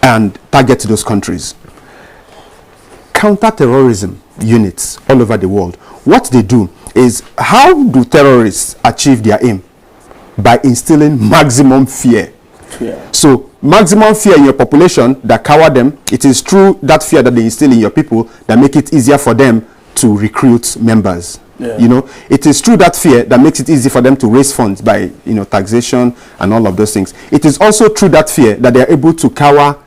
and target those countries. Counter-terrorism units all over the world, what they do is, how do terrorists achieve their aim? By instilling maximum fear. So maximum fear in your population that cower them. It is through that fear that they instill in your people that make it easier for them to recruit members. You know, it is through that fear that makes it easy for them to raise funds by, you know, taxation and all of those things. It is also through that fear that they are able to cower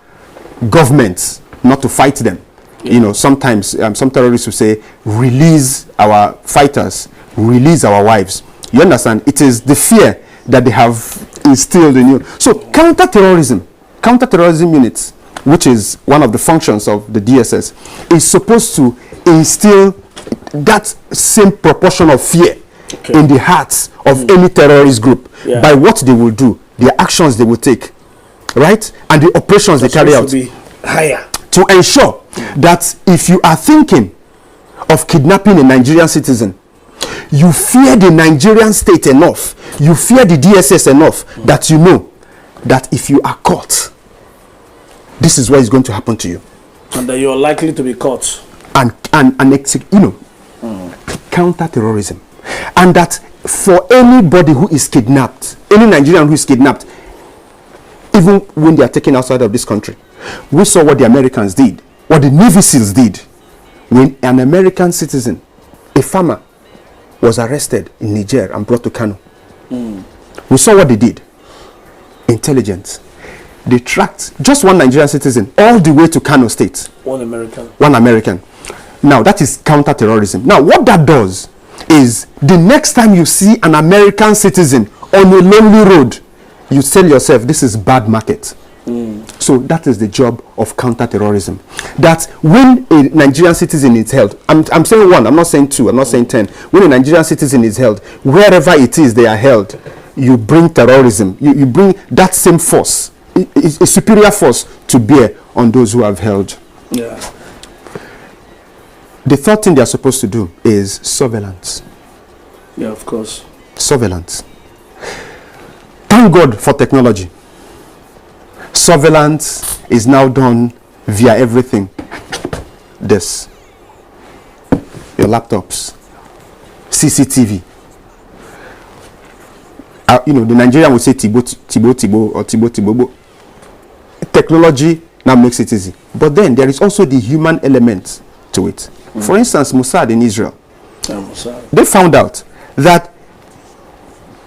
governments not to fight them. You know, sometimes some terrorists will say, release our fighters, release our wives. You understand? It is the fear that they have instilled in you. So counter-terrorism units, which is one of the functions of the DSS, is supposed to instill that same proportion of fear in the hearts of any terrorist group by what they will do, the actions they will take, right? And the operations they carry out. Higher. To ensure that if you are thinking of kidnapping a Nigerian citizen, you fear the Nigerian state enough, you fear the DSS enough that you know that if you are caught, this is what is going to happen to you. And that you are likely to be caught. And you know, counter-terrorism. And that for anybody who is kidnapped, any Nigerian who is kidnapped, even when they are taken outside of this country, we saw what the Americans did, what the Navy SEALs did. When an American citizen, a farmer, was arrested in Niger and brought to Kano. We saw what they did. Intelligence. They tracked just one Nigerian citizen all the way to Kano State. One American. One American. Now, that is counter-terrorism. Now, what that does is, the next time you see an American citizen on a lonely road, you tell yourself, this is bad market. So that is the job of counter-terrorism. That when a Nigerian citizen is held, I'm saying one, I'm not saying two, I'm not saying 10. When a Nigerian citizen is held, wherever it is they are held, you bring terrorism. You bring that same force, a superior force, to bear on those who have held. Yeah. The third thing they are supposed to do is surveillance. Yeah, of course. Surveillance. Thank God for technology. Surveillance is now done via everything. This. Your laptops. CCTV. You know, the Nigerian would say Tibo or Tibo. Technology now makes it easy. But then there is also the human element to it. For instance, Mossad in Israel. They found out that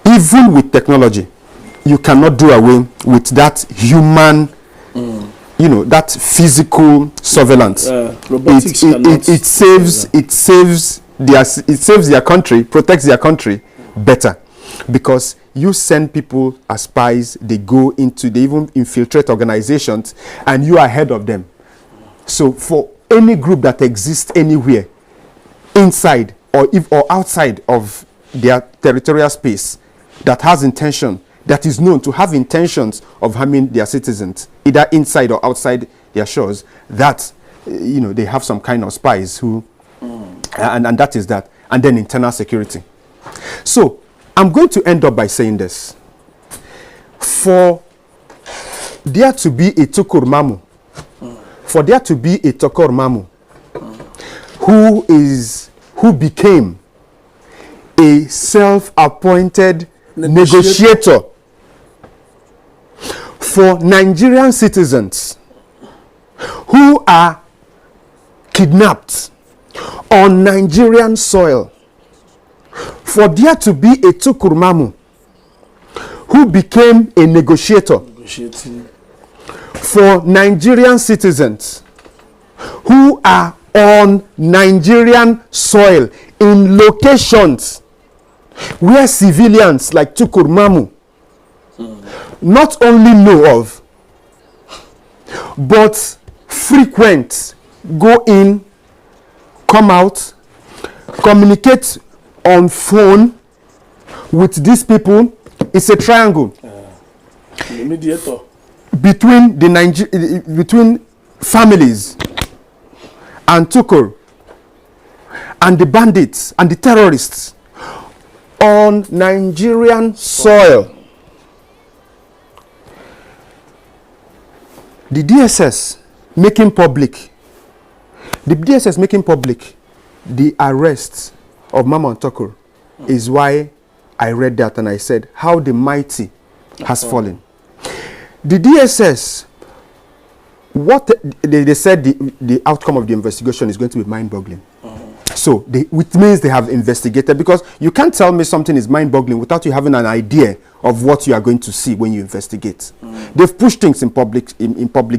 even with technology, you cannot do away with that human, you know, that physical surveillance. It saves their country, protects their country better, because you send people as spies. They even infiltrate organizations, and you are ahead of them. So for any group that exists anywhere, inside or outside of their territorial space, that has intention, that is known to have intentions of harming their citizens, either inside or outside their shores, that, you know, they have some kind of spies who, and that is that. And then internal security. So I'm going to end up by saying this. For there to be a Tukur Mamu, for there to be a Tokor Mamu, who became a self-appointed negotiator for Nigerian citizens who are kidnapped on Nigerian soil, for there to be a Tukur Mamu who became a negotiator for Nigerian citizens who are on Nigerian soil in locations where civilians like Tukur Mamu not only know of, but frequent, go in, come out, communicate on phone with these people. It's a triangle. The mediator. Between families and Tukur and the bandits and the terrorists on Nigerian soil. The DSS making public the arrest of Mamman Tokur is why I read that and I said how the mighty has fallen. The DSS, what they said the outcome of the investigation is going to be mind-boggling. So which means they have investigated, because you can't tell me something is mind-boggling without you having an idea of what you are going to see when you investigate. They've pushed things in public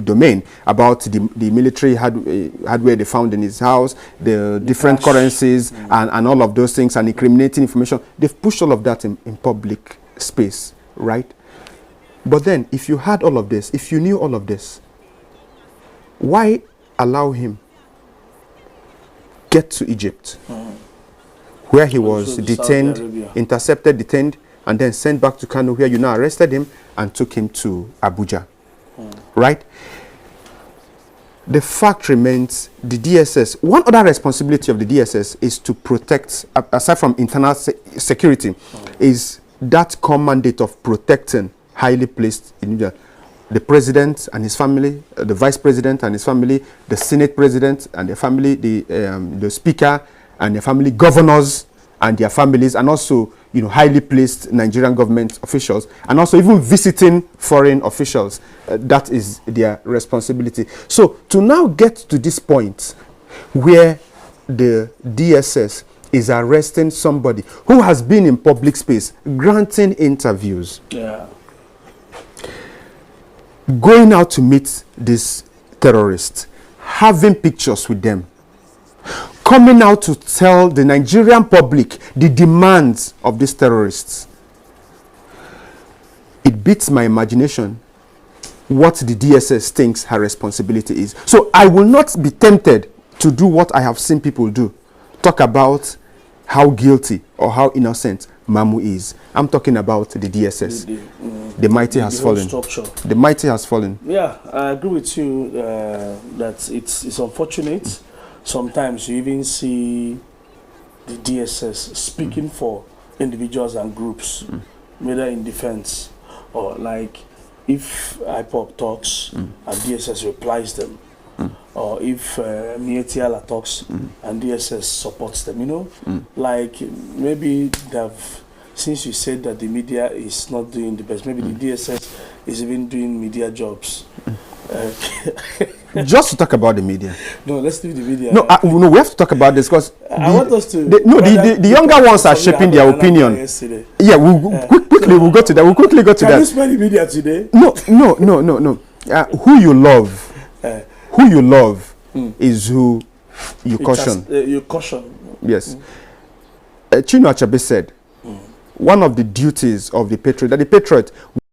domain about the military hardware they found in his house, the different currencies and all of those things, and incriminating information. They've pushed all of that in public space, right? But then if you had all of this, if you knew all of this, why allow him get to Egypt, where he was detained, intercepted, detained, and then sent back to Kano, where you now arrested him and took him to Abuja, right? The fact remains, the DSS, one other responsibility of the DSS is to protect, aside from internal security, is that common mandate of protecting highly placed individuals. The president and his family, the vice president and his family, the senate president and their family, the speaker and their family, governors and their families, and also, you know, highly placed Nigerian government officials, and also even visiting foreign officials. That is their responsibility. So to now get to this point where the DSS is arresting somebody who has been in public space, granting interviews, going out to meet these terrorists, having pictures with them, coming out to tell the Nigerian public the demands of these terrorists. It beats my imagination what the DSS thinks her responsibility is. So I will not be tempted to do what I have seen people do. Talk about how guilty or how innocent Mamu is. I'm talking about the DSS. The mighty has fallen. The mighty has fallen. Yeah, I agree with you that it's unfortunate. Sometimes you even see the DSS speaking for individuals and groups, whether in defense or like if IPOP talks and DSS replies them, or if Mietiala talks and DSS supports them, you know, like maybe they've, since you said that the media is not doing the best, maybe the DSS is even doing media jobs. Just to talk about the media. No, let's leave the media. No, no, we have to talk about this because I want us to. The younger ones are shaping their opinion. Yeah, we'll go to that. We'll quickly go to that. Can you spell the media today? No. Who you love, is who you caution. You caution. Yes. Chinua Achebe said, one of the duties of the patriot, that the patriot